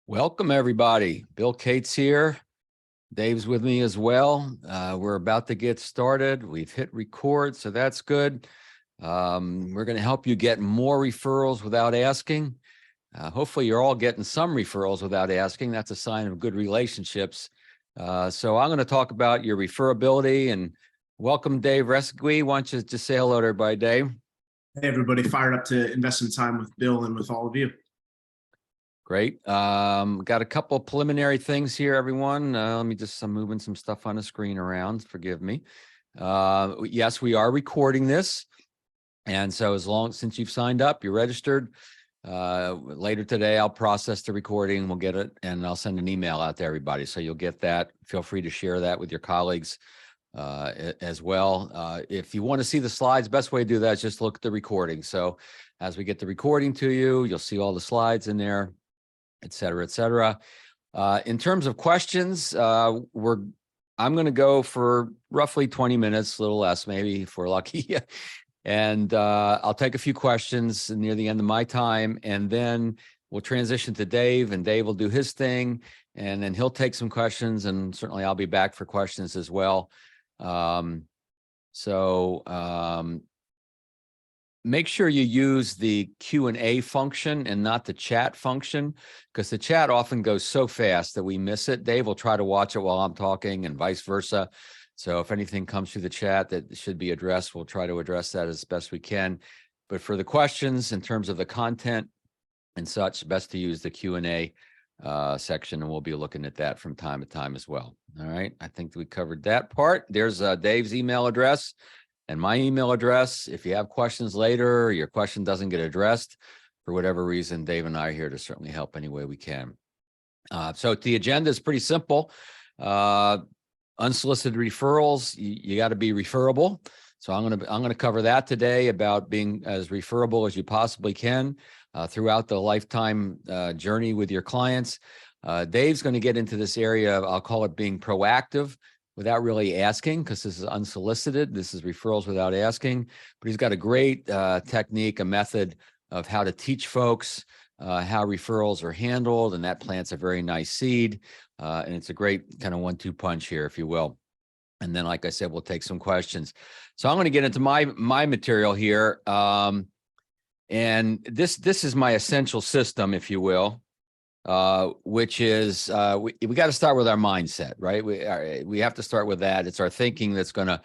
Welcome, everybody. Bill Cates here. Dave's with me as well. We're about to get started. We've hit record, so that's good. We're going to help you get more referrals without asking. Hopefully, you're all getting some referrals without asking. That's a sign of good relationships. So I'm going to talk about your referability, and welcome, Dave Resseguie. Why don't you just say hello to everybody, Dave? Hey, everybody. Fired up to invest some time with Bill and with all of you. Great. Got a couple of preliminary things here, everyone. I'm moving some stuff on the screen around. Forgive me. Yes, we are recording this. And so since you've signed up, you're registered, later today, I'll process the recording. We'll get it and I'll send an email out to everybody. So you'll get that. Feel free to share that with your colleagues as well. If you want to see the slides, best way to do that is just look at the recording. So as we get the recording to you, you'll see all the slides in there, et cetera, et cetera. In terms of questions, I'm going to go for roughly 20 minutes, a little less, maybe if we're lucky. And I'll take a few questions near the end of my time, and then we'll transition to Dave, and Dave will do his thing, and then he'll take some questions, and certainly I'll be back for questions as well. Make sure you use the Q&A function and not the chat function, because the chat often goes so fast that we miss it. Dave will try to watch it while I'm talking and vice versa. So if anything comes through the chat that should be addressed, we'll try to address that as best we can. But for the questions in terms of the content and such, best to use the Q&A section, and we'll be looking at that from time to time as well. All right, I think we covered that part. There's Dave's email address and my email address. If you have questions later, or your question doesn't get addressed for whatever reason, Dave and I are here to certainly help any way we can. So the agenda is pretty simple. Unsolicited referrals, you got to be referable. So I'm going to cover that today, about being as referable as you possibly can throughout the lifetime journey with your clients. Dave's going to get into this area of, I'll call it, being proactive without really asking, because this is unsolicited. This is referrals without asking. But he's got a great technique, a method of how to teach folks how referrals are handled, and that plants a very nice seed. And it's a great kind of 1-2 punch here, if you will. And then, like I said, we'll take some questions. So I'm going to get into my material here. And this is my essential system, if you will. Which is we got to start with our mindset, right? We have to start with that. It's our thinking that's going to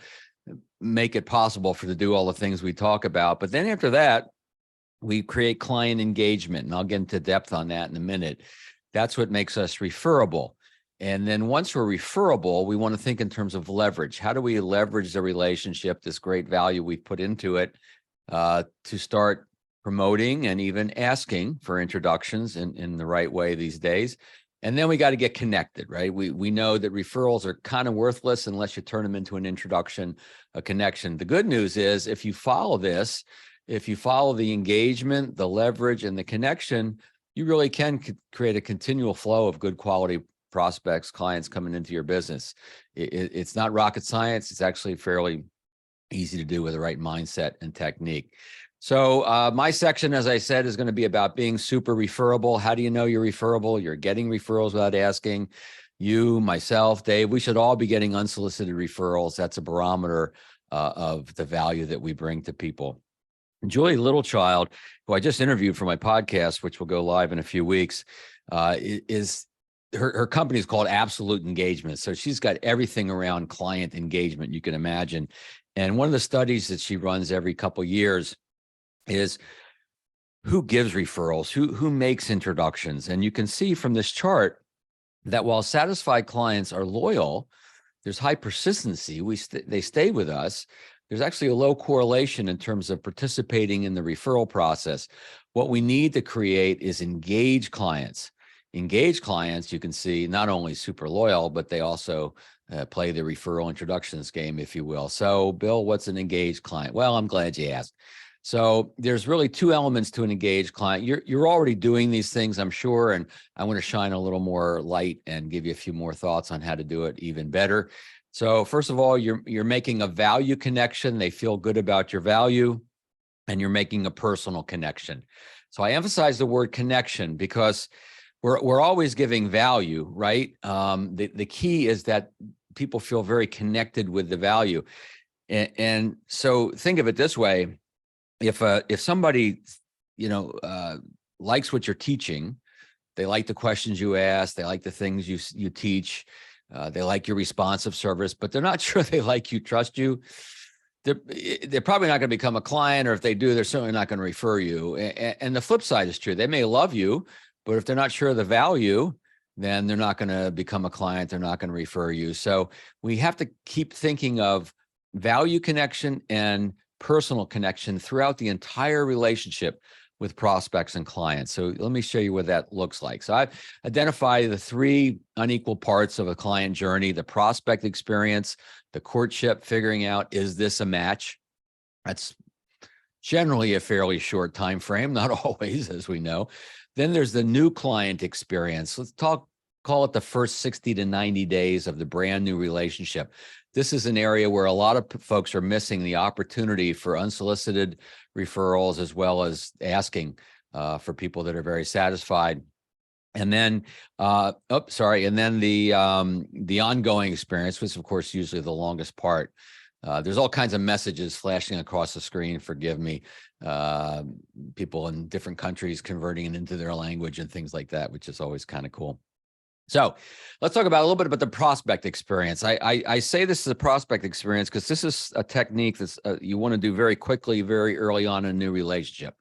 make it possible to do all the things we talk about. But then after that, we create client engagement, and I'll get into depth on that in a minute. That's what makes us referable. And then once we're referable, we want to think in terms of leverage. How do we leverage the relationship, this great value we've put into it, to start promoting and even asking for introductions in the right way these days? And then we got to get connected, right? We know that referrals are kind of worthless unless you turn them into an introduction, a connection. The good news is, if you follow this, if you follow the engagement, the leverage, and the connection, you really can create a continual flow of good quality prospects, clients coming into your business. It's not rocket science. It's actually fairly easy to do with the right mindset and technique. So my section, as I said, is going to be about being super referable. How do you know you're referable? You're getting referrals without asking. You, myself, Dave, we should all be getting unsolicited referrals. That's a barometer of the value that we bring to people. Julie Littlechild, who I just interviewed for my podcast, which will go live in a few weeks, her company is called Absolute Engagement. So she's got everything around client engagement you can imagine. And one of the studies that she runs every couple of years is who gives referrals, who makes introductions. And you can see from this chart that while satisfied clients are loyal, there's high persistency. They stay with us. There's actually a low correlation in terms of participating in the referral process. What we need to create is engaged clients. Engaged clients, you can see, not only super loyal, but they also play the referral introductions game, if you will. So, Bill, what's an engaged client? Well, I'm glad you asked. So there's really two elements to an engaged client. You're already doing these things, I'm sure, and I want to shine a little more light and give you a few more thoughts on how to do it even better. So first of all, you're making a value connection. They feel good about your value, and you're making a personal connection. So I emphasize the word connection because we're always giving value, right? The key is that people feel very connected with the value. And so think of it this way. If somebody, likes what you're teaching, they like the questions you ask, they like the things you teach, they like your responsive service, but they're not sure they like you, trust you, they're probably not going to become a client, or if they do, they're certainly not going to refer you. And the flip side is true. They may love you, but if they're not sure of the value, then they're not going to become a client. They're not going to refer you. So we have to keep thinking of value connection and personal connection throughout the entire relationship with prospects and clients. So let me show you what that looks like. So I've identified the three unequal parts of a client journey: the prospect experience, the courtship, figuring out, is this a match? That's generally a fairly short time frame, not always, as we know. Then there's the new client experience. Call it the first 60 to 90 days of the brand new relationship. This is an area where a lot of folks are missing the opportunity for unsolicited referrals, as well as asking for people that are very satisfied. And then, and then the ongoing experience, which of course usually the longest part. There's all kinds of messages flashing across the screen. Forgive me, people in different countries converting it into their language and things like that, which is always kind of cool. So let's talk about a little bit about the prospect experience. I say this is a prospect experience because this is a technique that's you want to do very quickly, very early on in a new relationship.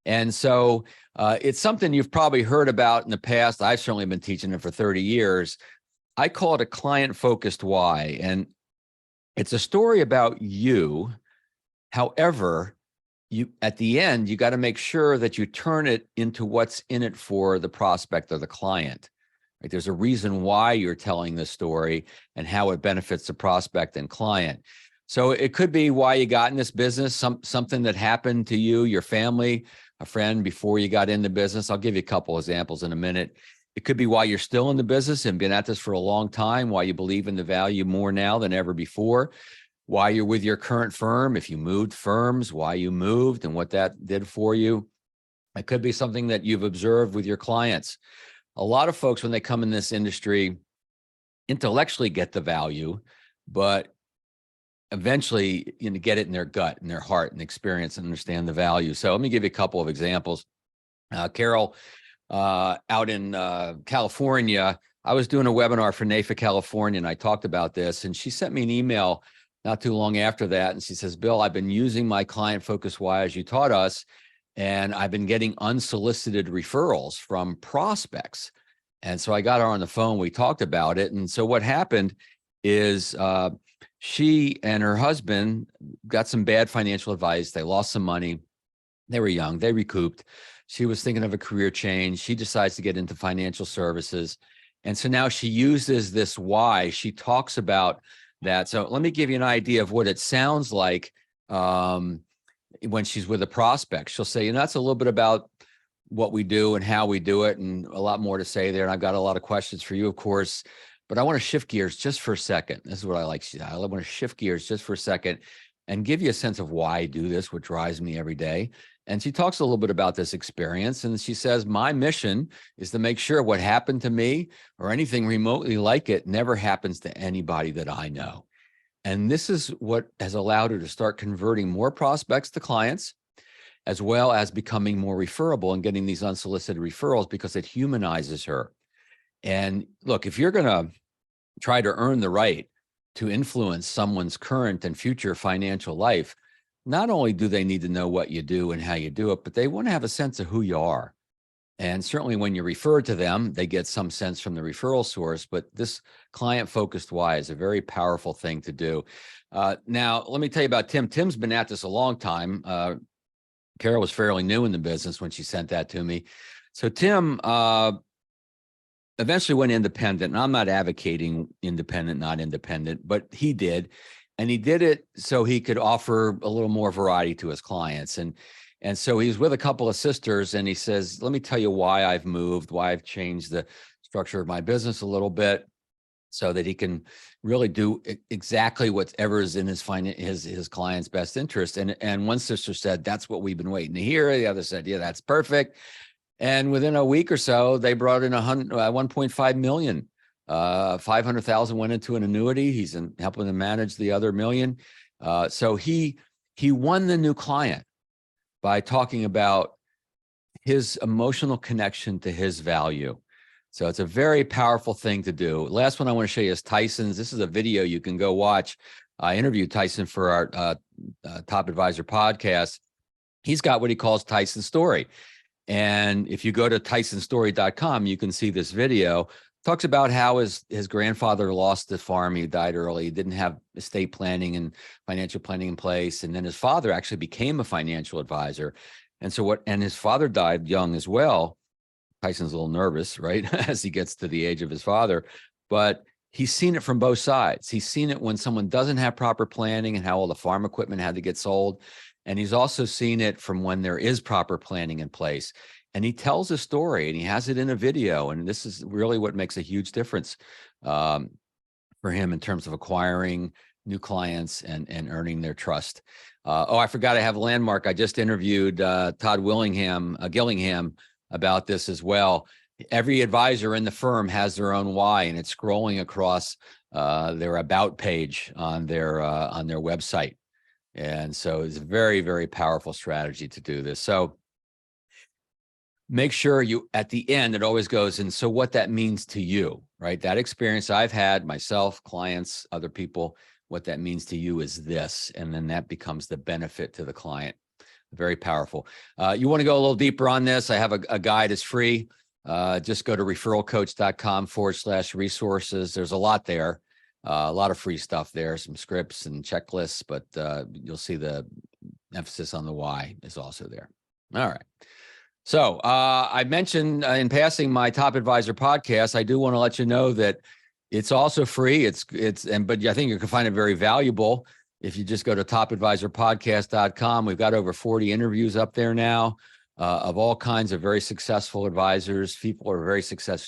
And so it's something you've probably heard about in the past. I've certainly been teaching it for 30 years. I call it a client-focused why. And it's a story about you. However, at the end, you got to make sure that you turn it into what's in it for the prospect or the client. Right? There's a reason why you're telling this story and how it benefits the prospect and client. So it could be why you got in this business, something that happened to you, your family, a friend before you got into business. I'll give you a couple examples in a minute. It could be why you're still in the business and been at this for a long time, why you believe in the value more now than ever before, why you're with your current firm, if you moved firms, why you moved and what that did for you. It could be something that you've observed with your clients. A lot of folks, when they come in this industry, intellectually get the value, but eventually, get it in their gut and their heart and experience and understand the value. So let me give you a couple of examples. Carol, out in California, I was doing a webinar for NAFA California, and I talked about this, and she sent me an email not too long after that. And she says, Bill, I've been using my client focus why as you taught us, and I've been getting unsolicited referrals from prospects. And so I got her on the phone. We talked about it. And so what happened is she and her husband got some bad financial advice. They lost some money. They were young. They recouped. She was thinking of a career change. She decides to get into financial services. And so now she uses this why. She talks about that. So let me give you an idea of what it sounds like when she's with a prospect. She'll say, that's a little bit about what we do and how we do it, and a lot more to say there. And I've got a lot of questions for you, of course, but I want to shift gears just for a second. This is what I like. I want to shift gears just for a second and give you a sense of why I do this, what drives me every day. And she talks a little bit about this experience. And she says, my mission is to make sure what happened to me or anything remotely like it never happens to anybody that I know. And this is what has allowed her to start converting more prospects to clients, as well as becoming more referable and getting these unsolicited referrals, because it humanizes her. And look, if you're going to try to earn the right to influence someone's current and future financial life, not only do they need to know what you do and how you do it, but they want to have a sense of who you are. And certainly when you refer to them, they get some sense from the referral source, but this client-focused why is a very powerful thing to do. Now, let me tell you about Tim. Tim's been at this a long time. Carol was fairly new in the business when she sent that to me. So Tim eventually went independent, and I'm not advocating independent, not independent, but he did. And he did it so he could offer a little more variety to his clients. And so he was with a couple of sisters, and he says, let me tell you why I've moved, why I've changed the structure of my business a little bit so that he can really do exactly whatever is in his client's best interest. And one sister said, that's what we've been waiting to hear. The other said, yeah, that's perfect. And within a week or so, they brought in 1.5 million. 500,000 went into an annuity. He's helping them manage the other million. So he won the new client by talking about his emotional connection to his value. So it's a very powerful thing to do. Last one I want to show you is Tyson's. This is a video you can go watch. I interviewed Tyson for our Top Advisor podcast. He's got what he calls Tyson's story. And if you go to tysonstory.com, you can see this video. Talks about how his grandfather lost the farm. He died early. He didn't have estate planning and financial planning in place. And then his father actually became a financial advisor. And so and his father died young as well. Tyson's a little nervous, right? As he gets to the age of his father, but he's seen it from both sides. He's seen it when someone doesn't have proper planning and how all the farm equipment had to get sold. And he's also seen it from when there is proper planning in place. And he tells a story and he has it in a video. And this is really what makes a huge difference for him in terms of acquiring new clients and earning their trust. I forgot I have a landmark. I just interviewed Todd Gillingham about this as well. Every advisor in the firm has their own why, and it's scrolling across their about page on their website. And so it's a very, very powerful strategy to do this. So make sure you, at the end, it always goes, and so what that means to you, right? That experience I've had myself, clients, other people, what that means to you is this, and then that becomes the benefit to the client. Very powerful. You want to go a little deeper on this? I have a guide. It's free. Just go to referralcoach.com/resources. There's a lot there, a lot of free stuff there, some scripts and checklists, but you'll see the emphasis on the why is also there. All right. So I mentioned in passing my Top Advisor podcast. I do want to let you know that it's also free. But I think you can find it very valuable. If you just go to topadvisorpodcast.com, we've got over 40 interviews up there now of all kinds of very successful advisors. People are very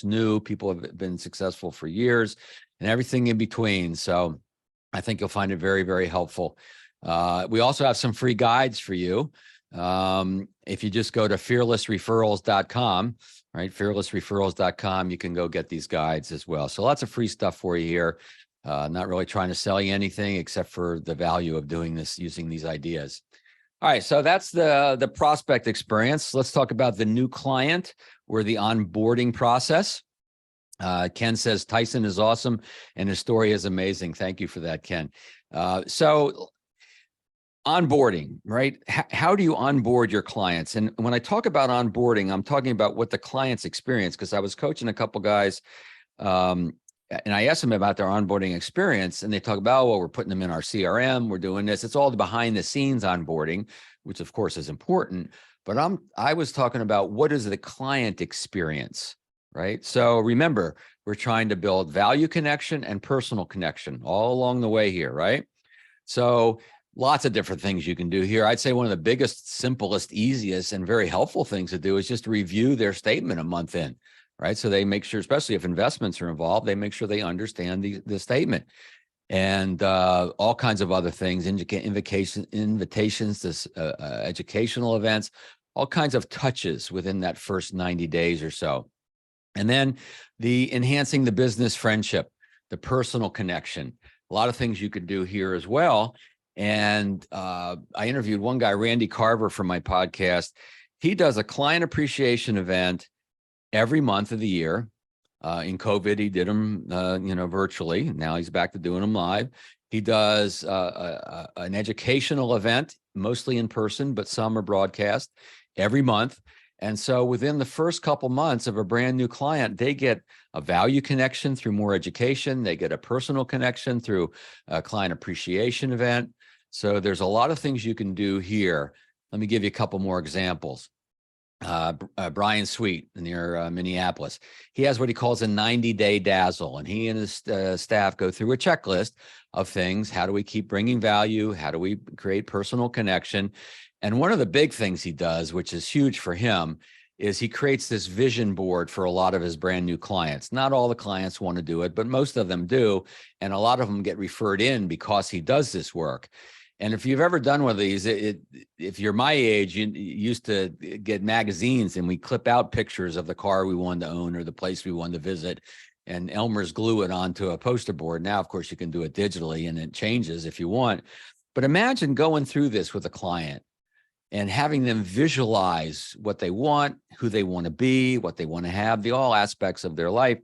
new. People have been successful for years and everything in between. So I think you'll find it very, very helpful. We also have some free guides for you. If you just go to fearlessreferrals.com, right? Fearlessreferrals.com, you can go get these guides as well. So lots of free stuff for you here. Not really trying to sell you anything except for the value of doing this, using these ideas. All right, so that's the prospect experience. Let's talk about the new client or the onboarding process. Ken says Tyson is awesome and his story is amazing. Thank you for that, Ken. So onboarding, right? How do you onboard your clients? And when I talk about onboarding, I'm talking about what the clients experience, because I was coaching a couple guys and I asked them about their onboarding experience, and they talk about, well, we're putting them in our CRM, we're doing this. It's all the behind the scenes onboarding, which of course is important. But I was talking about what is the client experience, right? So remember, we're trying to build value connection and personal connection all along the way here, right? So lots of different things you can do here. I'd say one of the biggest, simplest, easiest, and very helpful things to do is just review their statement a month in. Right. So they make sure, especially if investments are involved, they make sure they understand the statement and all kinds of other things, invitations to educational events, all kinds of touches within that first 90 days or so. And then the enhancing the business friendship, the personal connection, a lot of things you could do here as well. And I interviewed one guy, Randy Carver, from my podcast. He does a client appreciation event every month of the year. In COVID, he did them, virtually. Now he's back to doing them live. He does an educational event, mostly in person, but some are broadcast every month. And so within the first couple months of a brand new client, they get a value connection through more education. They get a personal connection through a client appreciation event. So there's a lot of things you can do here. Let me give you a couple more examples. Brian Sweet near Minneapolis. He has what he calls a 90-day dazzle, and he and his staff go through a checklist of things. How do we keep bringing value? How do we create personal connection? And one of the big things he does, which is huge for him, is he creates this vision board for a lot of his brand new clients. Not all the clients want to do it, but most of them do. And a lot of them get referred in because he does this work. And if you've ever done one of these, if you're my age, you used to get magazines and we clip out pictures of the car we wanted to own or the place we wanted to visit, and Elmer's glue it onto a poster board. Now, of course, you can do it digitally and it changes if you want. But imagine going through this with a client and having them visualize what they want, who they want to be, what they want to have, all aspects of their life.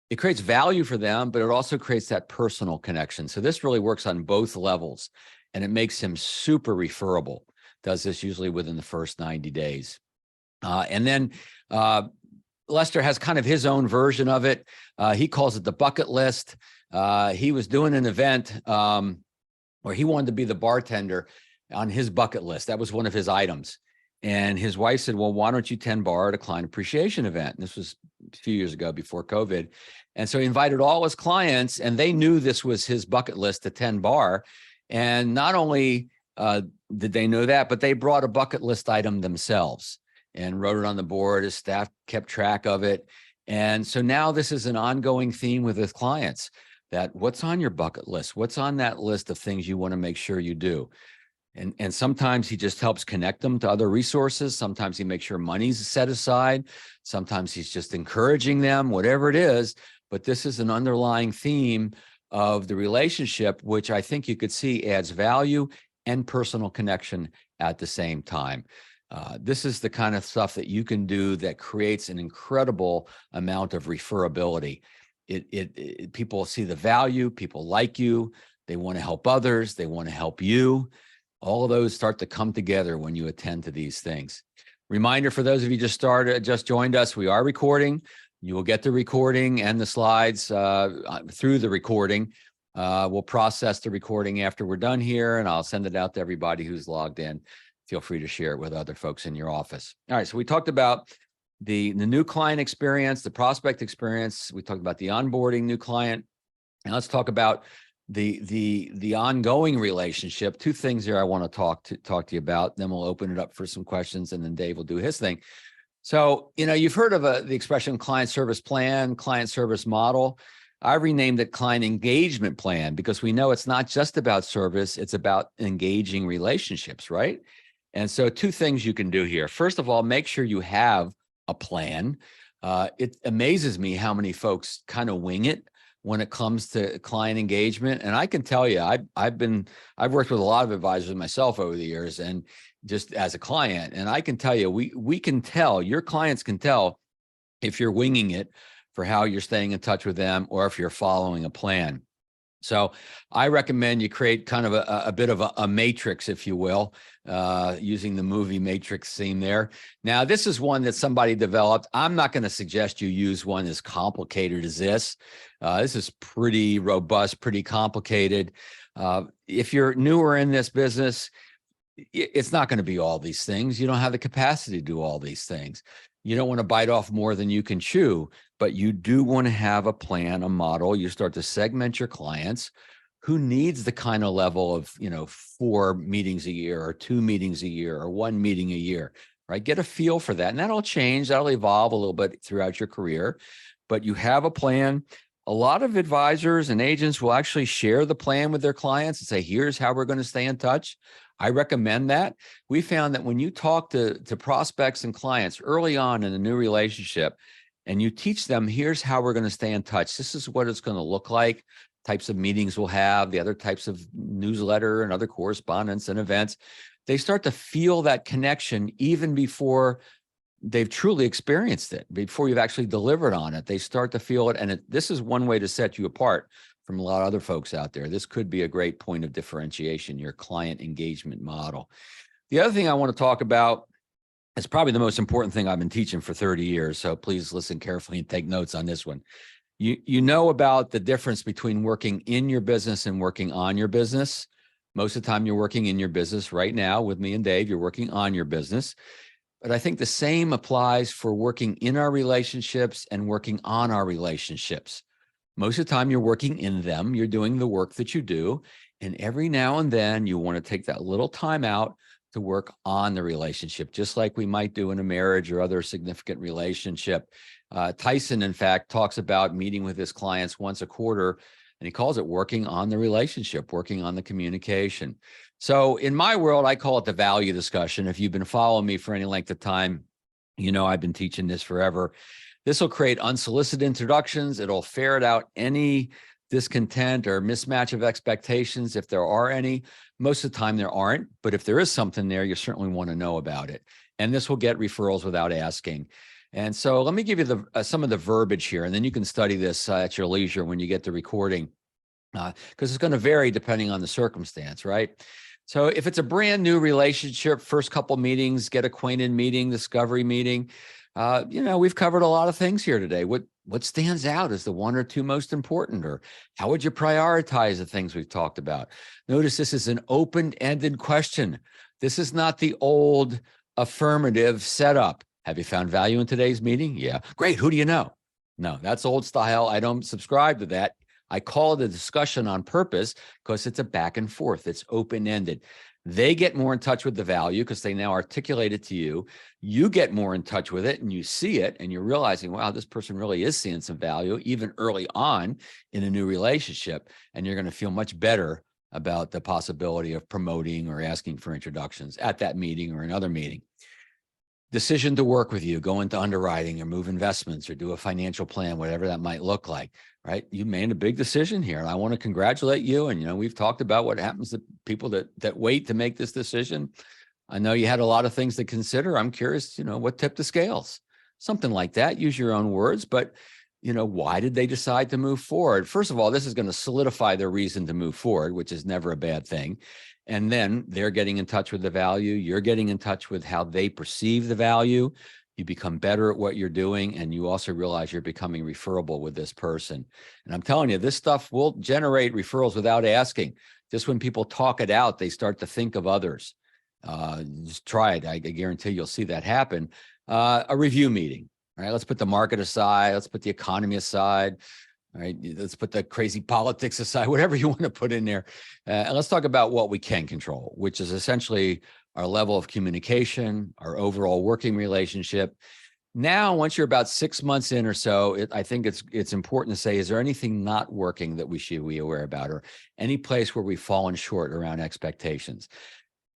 It creates value for them, but it also creates that personal connection. So this really works on both levels, and it makes him super referable. Does this usually within the first 90 days. And then Lester has kind of his own version of it. He calls it the bucket list. He was doing an event where he wanted to be the bartender on his bucket list. That was one of his items. And his wife said, well, why don't you 10 bar at a client appreciation event? And this was a few years ago before COVID. And so he invited all his clients, and they knew this was his bucket list to 10 bar. And not only did they know that, but they brought a bucket list item themselves and wrote it on the board. His staff kept track of it. And so now this is an ongoing theme with his clients, that what's on your bucket list? What's on that list of things you want to make sure you do? And sometimes he just helps connect them to other resources. Sometimes he makes sure money's set aside. Sometimes he's just encouraging them, whatever it is. But this is an underlying theme of the relationship, which I think you could see adds value and personal connection at the same time. This is the kind of stuff that you can do that creates an incredible amount of referability. People see the value, people like you, they want to help others, they want to help you. All of those start to come together when you attend to these things. Reminder for those of you just joined us, we are recording. You will get the recording and the slides through the recording. We'll process the recording after we're done here, and I'll send it out to everybody who's logged in. Feel free to share it with other folks in your office. All right, so we talked about the new client experience, the prospect experience. We talked about the onboarding new client. And let's talk about the ongoing relationship. Two things here I want to talk to you about. Then we'll open it up for some questions, and then Dave will do his thing. So, you've heard of the expression client service plan, client service model. I renamed it client engagement plan because we know it's not just about service, it's about engaging relationships, right? And so two things you can do here. First of all, make sure you have a plan. It amazes me how many folks kind of wing it when it comes to client engagement. And I can tell you, I've worked with a lot of advisors myself over the years, and just as a client, and I can tell you, we can tell, your clients can tell if you're winging it for how you're staying in touch with them or if you're following a plan. So I recommend you create kind of a bit of a matrix, if you will, using the movie Matrix theme there. Now, this is one that somebody developed. I'm not going to suggest you use one as complicated as this. This is pretty robust, pretty complicated. If you're newer in this business, it's not going to be all these things. You don't have the capacity to do all these things. You don't want to bite off more than you can chew, but you do want to have a plan, a model. You start to segment your clients. Who needs the kind of level of, 4 meetings a year or 2 meetings a year or 1 meeting a year, right? Get a feel for that. And that'll change. That'll evolve a little bit throughout your career, but you have a plan. A lot of advisors and agents will actually share the plan with their clients and say, here's how we're going to stay in touch. I recommend that. We found that when you talk to prospects and clients early on in a new relationship, and you teach them, here's how we're going to stay in touch. This is what it's going to look like, types of meetings we'll have, the other types of newsletter and other correspondence and events. They start to feel that connection even before they've truly experienced it, before you've actually delivered on it. They start to feel it. And this is one way to set you apart from a lot of other folks out there. This could be a great point of differentiation, your client engagement model. The other thing I want to talk about, it's probably the most important thing I've been teaching for 30 years. So please listen carefully and take notes on this one. You know about the difference between working in your business and working on your business. Most of the time you're working in your business. Right now with me and Dave, you're working on your business. But I think the same applies for working in our relationships and working on our relationships. Most of the time you're working in them. You're doing the work that you do. And every now and then you want to take that little time out to work on the relationship, just like we might do in a marriage or other significant relationship. Tyson, in fact, talks about meeting with his clients once a quarter And he calls it working on the relationship, working on the communication. So in my world, I call it the value discussion. If you've been following me for any length of time, you know I've been teaching this forever. This will create unsolicited introductions. It'll ferret out any discontent or mismatch of expectations if there are any. Most of the time there aren't, but if there is something there, you certainly want to know about it. And this will get referrals without asking. And so let me give you some of the verbiage here, and then you can study this at your leisure when you get the recording, because it's going to vary depending on the circumstance, right? So if it's a brand new relationship, first couple meetings, get acquainted meeting, discovery meeting, you know, we've covered a lot of things here today. What stands out as the one or two most important, or how would you prioritize the things we've talked about? Notice this is an open-ended question. This is not the old affirmative setup. Have you found value in today's meeting? Yeah. Great. Who do you know? No, that's old style. I don't subscribe to that. I call it a discussion on purpose because it's a back and forth. It's open-ended. They get more in touch with the value because they now articulate it to you. You get more in touch with it and you see it and you're realizing, wow, this person really is seeing some value even early on in a new relationship. And you're going to feel much better about the possibility of promoting or asking for introductions at that meeting or another meeting. Decision to work with you, go into underwriting or move investments or do a financial plan, whatever that might look like, right? You made a big decision here. And I want to congratulate you. And, you know, we've talked about what happens to people that wait to make this decision. I know you had a lot of things to consider. I'm curious, you know, what tipped the scales? Something like that. Use your own words, but, you know, why did they decide to move forward? First of all, this is going to solidify their reason to move forward, which is never a bad thing. And then they're getting in touch with the value. You're getting in touch with how they perceive the value. You become better at what you're doing. And you also realize you're becoming referable with this person. And I'm telling you, this stuff will generate referrals without asking. Just when people talk it out, they start to think of others. Just try it. I guarantee you'll see that happen. A review meeting, right? Let's put the market aside. Let's put the economy aside. All right, let's put the crazy politics aside, whatever you want to put in there. And let's talk about what we can control, which is essentially our level of communication, our overall working relationship. Now, once you're about 6 months in or so, I think it's important to say, is there anything not working that we should be aware about, or any place where we've fallen short around expectations?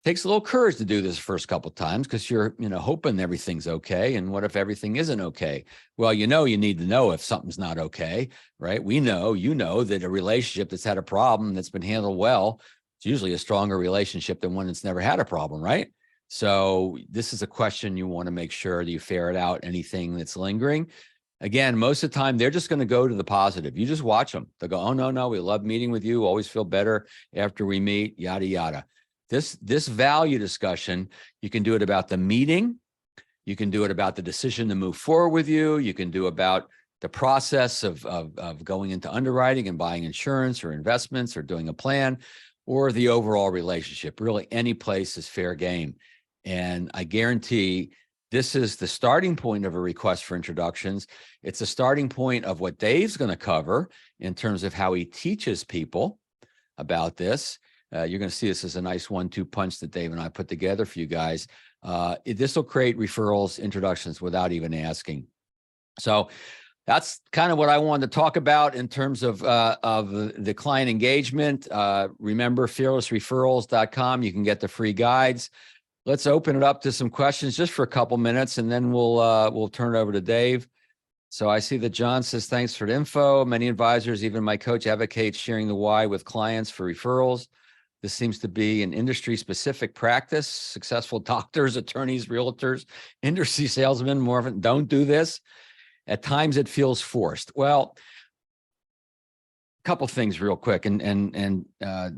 Takes a little courage to do this first couple of times because you're, you know, hoping everything's okay. And what if everything isn't okay? Well, you know, you need to know if something's not okay, right? We know, you know, that a relationship that's had a problem that's been handled well, it's usually a stronger relationship than one that's never had a problem, right? So this is a question you want to make sure that you ferret out anything that's lingering. Again, most of the time, they're just going to go to the positive. You just watch them. They'll go, oh, no, we love meeting with you. Always feel better after we meet, yada, yada. This value discussion, you can do it about the meeting. You can do it about the decision to move forward with you. You can do about the process of going into underwriting and buying insurance or investments or doing a plan, or the overall relationship. Really, any place is fair game. And I guarantee this is the starting point of a request for introductions. It's a starting point of what Dave's going to cover in terms of how he teaches people about this. You're going to see this as a nice 1-2 punch that Dave and I put together for you guys. This will create referrals, introductions without even asking. So that's kind of what I wanted to talk about in terms of the client engagement. Remember, fearlessreferrals.com. You can get the free guides. Let's open it up to some questions just for a couple minutes, and then we'll turn it over to Dave. So I see that John says, thanks for the info. Many advisors, even my coach, advocates sharing the why with clients for referrals. This seems to be an industry-specific practice. Successful doctors, attorneys, realtors, industry salesmen more often don't do this. At times, it feels forced. Well, a couple things real quick, and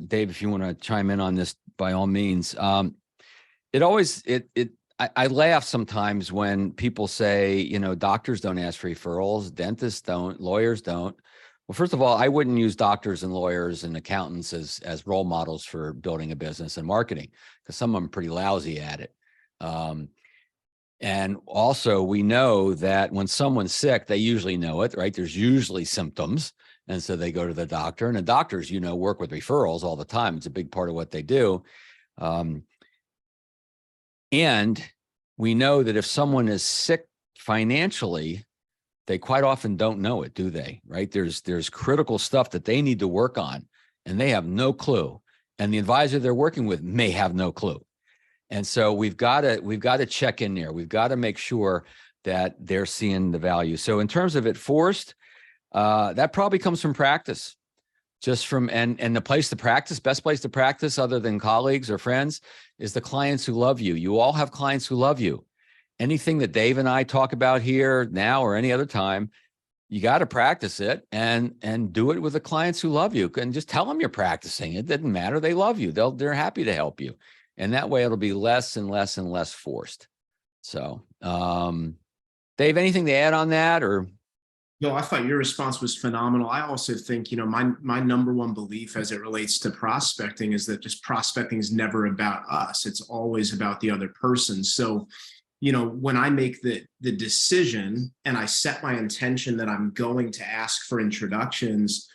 Dave, if you want to chime in on this, by all means. I laugh sometimes when people say, you know, doctors don't ask for referrals, dentists don't, lawyers don't. Well, first of all, I wouldn't use doctors and lawyers and accountants as role models for building a business and marketing, because some of them are pretty lousy at it. And also, we know that when someone's sick, they usually know it, right? There's usually symptoms. And so they go to the doctor, and the doctors, you know, work with referrals all the time. It's a big part of what they do. And we know that if someone is sick financially, they quite often don't know it, do they? Right? There's critical stuff that they need to work on, and they have no clue. And the advisor they're working with may have no clue. And so we've got to check in there. We've got to make sure that they're seeing the value. So in terms of it forced, that probably comes from practice. Just from and the place to practice, best place to practice other than colleagues or friends is the clients who love you. You all have clients who love you. Anything that Dave and I talk about here now or any other time, you got to practice it and do it with the clients who love you. And just tell them you're practicing. It doesn't matter. They love you. They're happy to help you. And that way it'll be less and less and less forced. So, Dave, anything to add on that or? No, I thought your response was phenomenal. I also think, my number one belief as it relates to prospecting is that just prospecting is never about us. It's always about the other person. So, when I make the decision and I set my intention that I'm going to ask for introductions,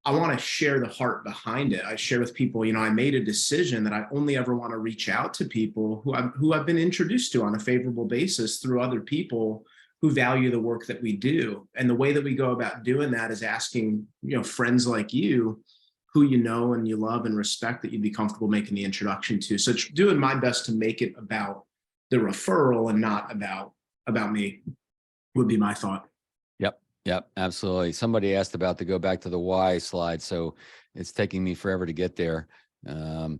I want to share the heart behind it. I share with people, I made a decision that I only ever want to reach out to people who I've been introduced to on a favorable basis through other people who value the work that we do. And the way that we go about doing that is asking, friends like you, who you know and you love and respect, that you'd be comfortable making the introduction to. So doing my best to make it about the referral and not about me would be my thought. Yep, absolutely. Somebody asked about to go back to the why slide, so it's taking me forever to get there. And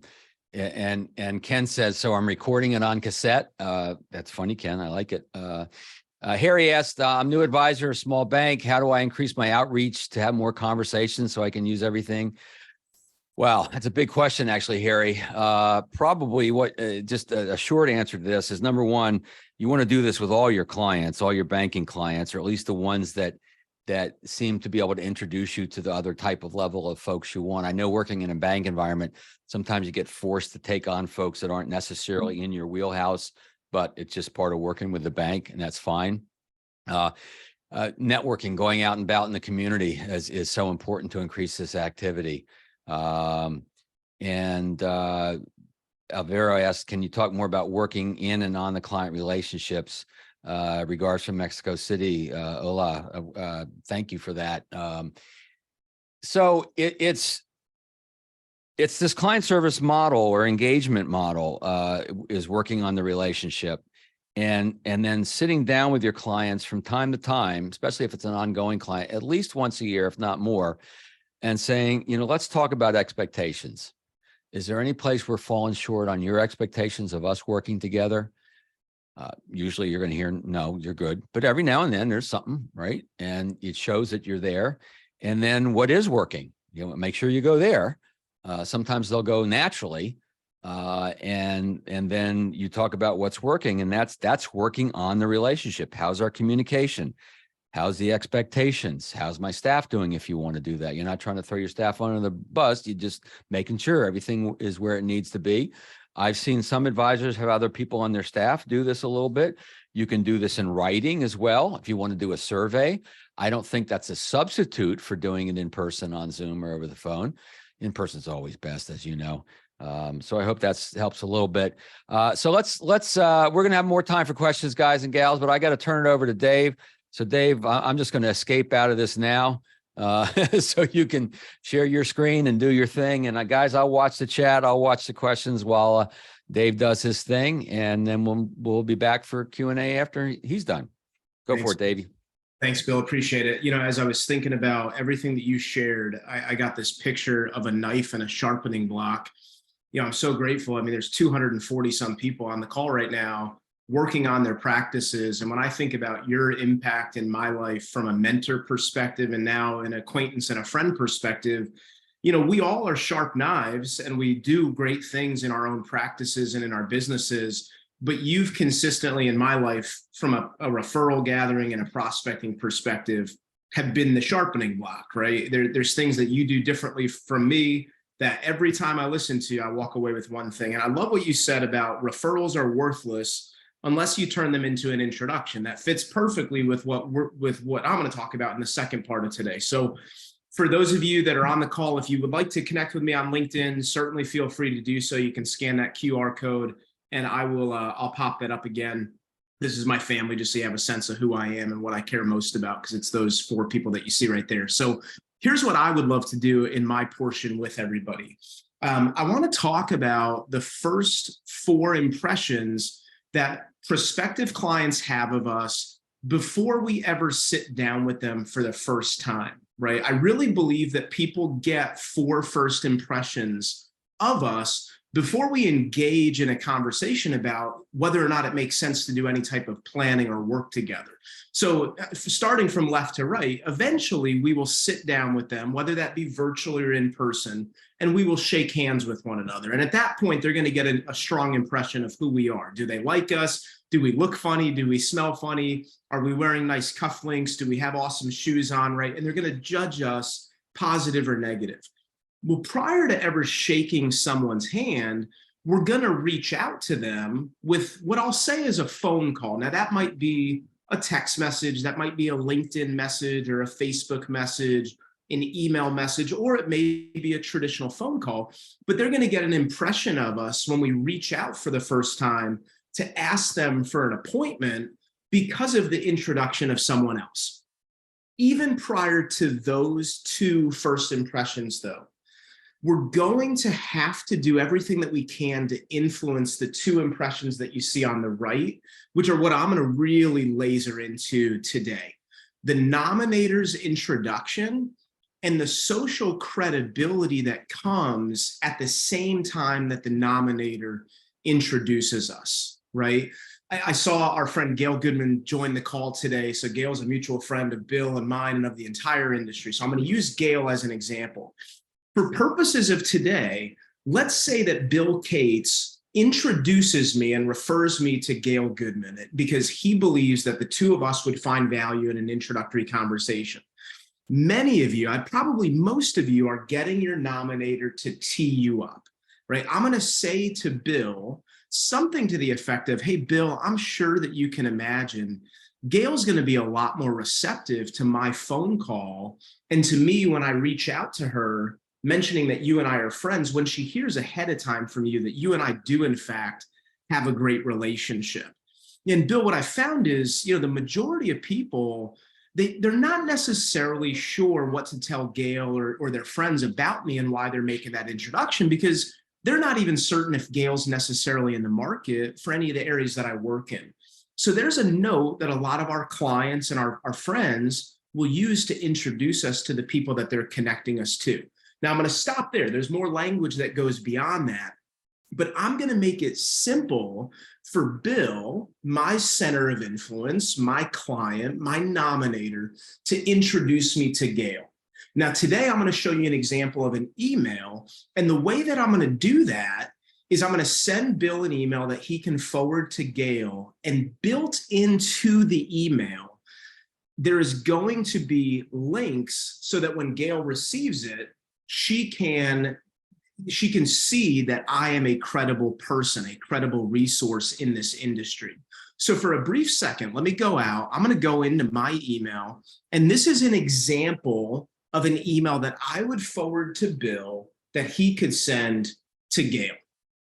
Ken says, so I'm recording it on cassette. That's funny, Ken. I like it. Harry asked, I'm new advisor, a small bank. How do I increase my outreach to have more conversations so I can use everything? Wow, that's a big question, actually, Harry. Probably just a short answer to this is, number one, you want to do this with all your clients, all your banking clients, or at least the ones that seem to be able to introduce you to the other type of level of folks you want. I know working in a bank environment, sometimes you get forced to take on folks that aren't necessarily in your wheelhouse, but it's just part of working with the bank, and that's fine. Networking, going out and about in the community is so important to increase this activity. Alvaro asked, can you talk more about working in and on the client relationships? Regards from Mexico City. Hola, thank you for that. So it's this client service model or engagement model is working on the relationship, and then sitting down with your clients from time to time, especially if it's an ongoing client, at least once a year, if not more, and saying, let's talk about expectations. Is there any place we're falling short on your expectations of us working together? Usually you're going to hear, no, you're good. But every now and then there's something, right? And it shows that you're there. And then what is working? Make sure you go there. Sometimes they'll go naturally. And then you talk about what's working, and that's working on the relationship. How's our communication? How's the expectations? How's my staff doing? If you want to do that, you're not trying to throw your staff under the bus. You're just making sure everything is where it needs to be. I've seen some advisors have other people on their staff do this a little bit. You can do this in writing as well. If you want to do a survey, I don't think that's a substitute for doing it in person on Zoom or over the phone. In person is always best, as you know. So I hope that helps a little bit. So let's we're going to have more time for questions, guys and gals, but I got to turn it over to Dave. So Dave, I'm just going to escape out of this now. So you can share your screen and do your thing. And guys, I'll watch the chat. I'll watch the questions while Dave does his thing. And then we'll be back for Q&A after he's done. Go for it, Davey. Thanks, Bill. Appreciate it. As I was thinking about everything that you shared, I got this picture of a knife and a sharpening block. I'm so grateful. I mean, there's 240 some people on the call right now working on their practices. And when I think about your impact in my life from a mentor perspective, and now an acquaintance and a friend perspective, we all are sharp knives and we do great things in our own practices and in our businesses. But you've consistently in my life, from a referral gathering and a prospecting perspective, have been the sharpening block, right? There's things that you do differently from me that every time I listen to you, I walk away with one thing. And I love what you said about referrals are worthless unless you turn them into an introduction. That fits perfectly with what I'm going to talk about in the second part of today. So for those of you that are on the call, if you would like to connect with me on LinkedIn, certainly feel free to do so. You can scan that QR code and I'll pop that up again. This is my family, just so you have a sense of who I am and what I care most about, because it's those 4 people that you see right there. So here's what I would love to do in my portion with everybody. I want to talk about the first 4 impressions that prospective clients have of us before we ever sit down with them for the first time, right? I really believe that people get 4 first impressions of us before we engage in a conversation about whether or not it makes sense to do any type of planning or work together. So starting from left to right, eventually we will sit down with them, whether that be virtually or in person, and we will shake hands with one another. And at that point, they're going to get a strong impression of who we are. Do they like us? Do we look funny? Do we smell funny? Are we wearing nice cufflinks? Do we have awesome shoes on, right? And they're going to judge us positive or negative. Well, prior to ever shaking someone's hand, we're going to reach out to them with what I'll say is a phone call. Now, that might be a text message, that might be a LinkedIn message or a Facebook message, an email message, or it may be a traditional phone call, but they're going to get an impression of us when we reach out for the first time to ask them for an appointment because of the introduction of someone else. Even prior to those 2 first impressions, though, we're going to have to do everything that we can to influence the 2 impressions that you see on the right, which are what I'm going to really laser into today. The nominator's introduction and the social credibility that comes at the same time that the nominator introduces us, right? I saw our friend Gail Goodman join the call today. So Gail's a mutual friend of Bill and mine and of the entire industry. So I'm going to use Gail as an example. For purposes of today, let's say that Bill Cates introduces me and refers me to Gail Goodman because he believes that the 2 of us would find value in an introductory conversation. Many of you, probably most of you, are getting your nominator to tee you up, right? I'm going to say to Bill something to the effect of, hey, Bill, I'm sure that you can imagine Gail's going to be a lot more receptive to my phone call and to me when I reach out to her, mentioning that you and I are friends, when she hears ahead of time from you that you and I do, in fact, have a great relationship. And Bill, what I found is, the majority of people, they're not necessarily sure what to tell Gail or their friends about me and why they're making that introduction, because they're not even certain if Gail's necessarily in the market for any of the areas that I work in. So there's a note that a lot of our clients and our friends will use to introduce us to the people that they're connecting us to. Now, I'm going to stop there. There's more language that goes beyond that, but I'm going to make it simple for Bill, my center of influence, my client, my nominator, to introduce me to Gail. Now, today, I'm going to show you an example of an email, and the way that I'm going to do that is I'm going to send Bill an email that he can forward to Gail, and built into the email, there is going to be links so that when Gail receives it, she can see that I am a credible person, a credible resource in this industry. So for a brief second, let me go out. I'm going to go into my email, and this is an example of an email that I would forward to Bill that he could send to Gail.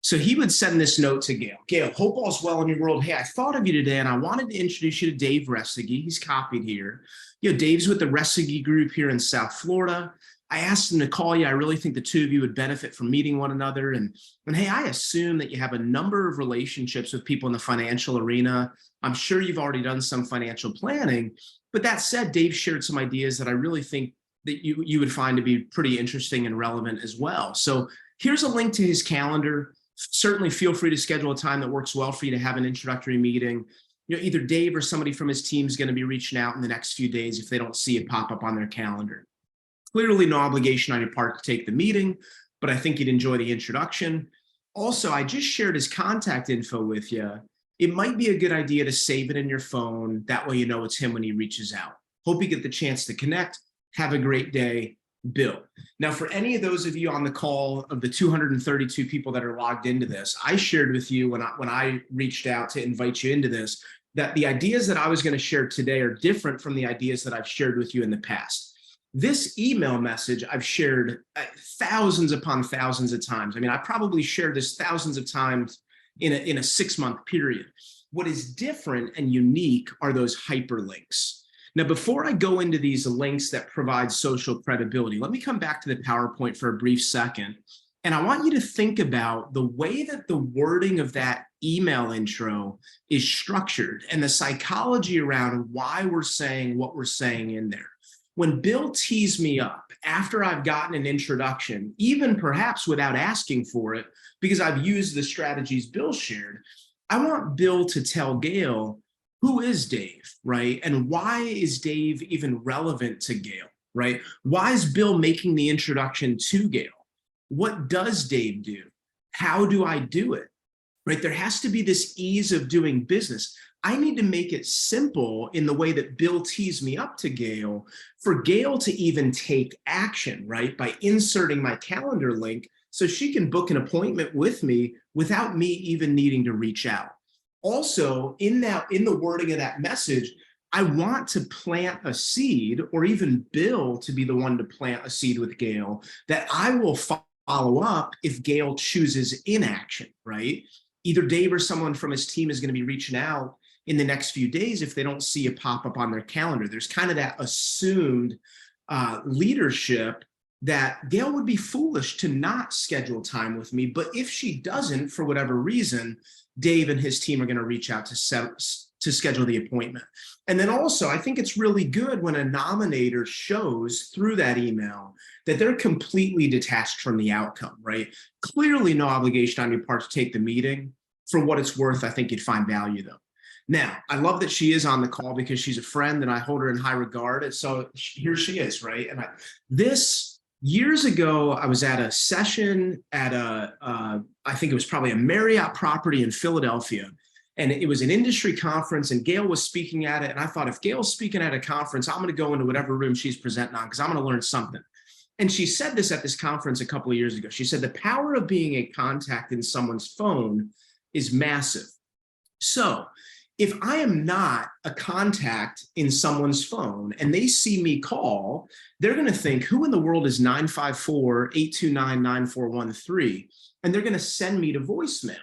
So he would send this note to Gail. Gail, hope all's well in your world. Hey, I thought of you today, and I wanted to introduce you to Dave Resseguie. He's copied here. Dave's with the Resseguie group here in South Florida. I asked him to call you. I really think the 2 of you would benefit from meeting one another. And hey, I assume that you have a number of relationships with people in the financial arena. I'm sure you've already done some financial planning. But that said, Dave shared some ideas that I really think that you would find to be pretty interesting and relevant as well. So here's a link to his calendar. Certainly feel free to schedule a time that works well for you to have an introductory meeting. Either Dave or somebody from his team is going to be reaching out in the next few days if they don't see it pop up on their calendar. Clearly no obligation on your part to take the meeting, but I think you'd enjoy the introduction. Also, I just shared his contact info with you. It might be a good idea to save it in your phone. That way you know it's him when he reaches out. Hope you get the chance to connect. Have a great day, Bill. Now, for any of those of you on the call, of the 232 people that are logged into this, I shared with you when I reached out to invite you into this, that the ideas that I was going to share today are different from the ideas that I've shared with you in the past. This email message I've shared thousands upon thousands of times. I mean, I probably shared this thousands of times in a 6-month period. What is different and unique are those hyperlinks. Now, before I go into these links that provide social credibility, let me come back to the PowerPoint for a brief second. And I want you to think about the way that the wording of that email intro is structured and the psychology around why we're saying what we're saying in there. When Bill tees me up after I've gotten an introduction, even perhaps without asking for it, because I've used the strategies Bill shared, I want Bill to tell Gail, who is Dave, right? And why is Dave even relevant to Gail, right? Why is Bill making the introduction to Gail? What does Dave do? How do I do it, right? There has to be this ease of doing business. I need to make it simple in the way that Bill tees me up to Gail for Gail to even take action, right? By inserting my calendar link so she can book an appointment with me without me even needing to reach out. Also, in the wording of that message, I want to plant a seed, or even Bill to be the one to plant a seed with Gail, that I will follow up if Gail chooses inaction, right? Either Dave or someone from his team is going to be reaching out in the next few days if they don't see a pop-up on their calendar. There's kind of that assumed leadership that Gail would be foolish to not schedule time with me, but if she doesn't, for whatever reason, Dave and his team are going to reach out to schedule the appointment. And then also, I think it's really good when a nominator shows through that email that they're completely detached from the outcome, right? Clearly no obligation on your part to take the meeting. For what it's worth, I think you'd find value though. Now, I love that she is on the call because she's a friend and I hold her in high regard. And so here she is, right? And years ago, I was at a session at I think it was probably a Marriott property in Philadelphia. And it was an industry conference and Gail was speaking at it. And I thought, if Gail's speaking at a conference, I'm going to go into whatever room she's presenting on because I'm going to learn something. And she said this at this conference a couple of years ago. She said, the power of being a contact in someone's phone is massive. So if I am not a contact in someone's phone and they see me call, they're going to think, who in the world is 954-829-9413? And they're going to send me to voicemail.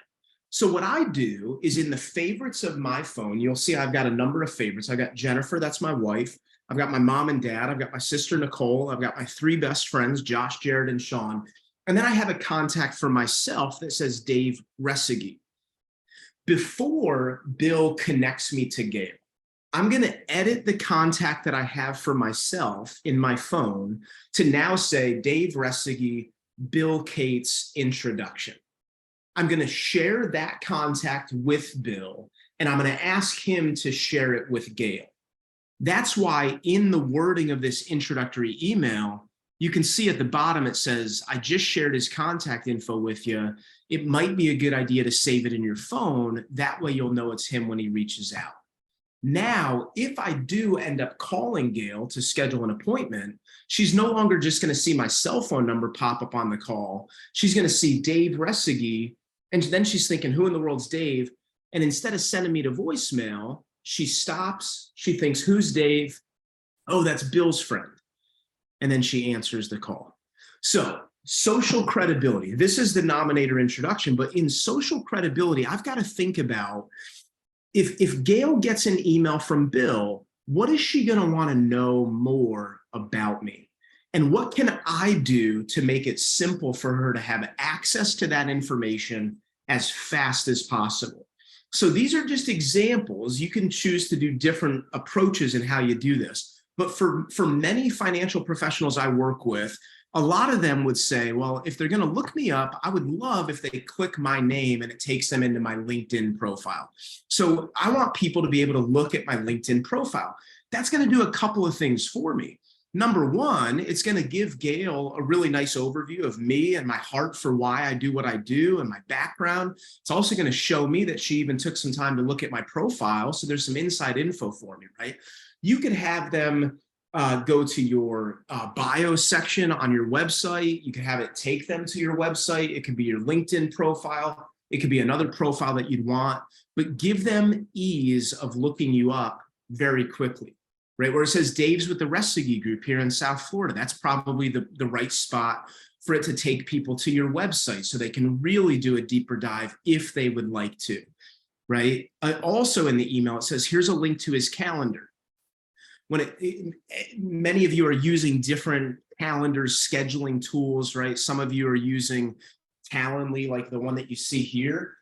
So what I do is in the favorites of my phone, you'll see I've got a number of favorites. I've got Jennifer, that's my wife. I've got my mom and dad. I've got my sister, Nicole. I've got my 3 best friends, Josh, Jared, and Sean. And then I have a contact for myself that says Dave Resseguie. Before Bill connects me to Gail, I'm going to edit the contact that I have for myself in my phone to now say Dave Resseguie, Bill Cates introduction. I'm going to share that contact with Bill, and I'm going to ask him to share it with Gail. That's why in the wording of this introductory email, you can see at the bottom, it says, I just shared his contact info with you. It might be a good idea to save it in your phone. That way you'll know it's him when he reaches out. Now, if I do end up calling Gail to schedule an appointment, she's no longer just going to see my cell phone number pop up on the call. She's going to see Dave Resseguie, and then she's thinking, who in the world's Dave? And instead of sending me to voicemail, she stops. She thinks, who's Dave? Oh, that's Bill's friend. And then she answers the call. So social credibility, this is the nominator introduction, but in social credibility, I've got to think about if Gail gets an email from Bill, what is she going to want to know more about me? And what can I do to make it simple for her to have access to that information as fast as possible? So these are just examples. You can choose to do different approaches in how you do this. But for many financial professionals I work with, a lot of them would say, well, if they're going to look me up, I would love if they click my name and it takes them into my LinkedIn profile. So I want people to be able to look at my LinkedIn profile. That's going to do a couple of things for me. Number one, it's going to give Gail a really nice overview of me and my heart for why I do what I do and my background. It's also going to show me that she even took some time to look at my profile. So there's some inside info for me, right? You could have them go to your bio section on your website. You can have it take them to your website. It could be your LinkedIn profile. It could be another profile that you'd want, but give them ease of looking you up very quickly, right? Where it says Dave's with the Resseguie group here in South Florida. That's probably the right spot for it to take people to your website so they can really do a deeper dive if they would like to, right? Also in the email, it says, here's a link to his calendar. When many of you are using different calendars, scheduling tools, right? Some of you are using Calendly, like the one that you see here.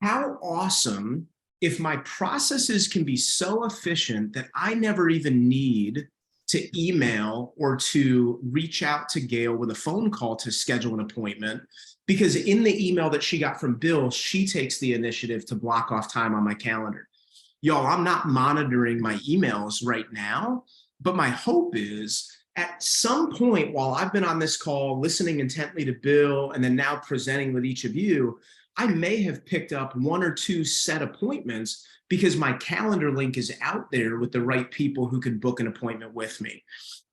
How awesome if my processes can be so efficient that I never even need to email or to reach out to Gail with a phone call to schedule an appointment, because in the email that she got from Bill, she takes the initiative to block off time on my calendar. Y'all, I'm not monitoring my emails right now, but my hope is at some point while I've been on this call, listening intently to Bill, and then now presenting with each of you, I may have picked up 1 or 2 set appointments because my calendar link is out there with the right people who can book an appointment with me.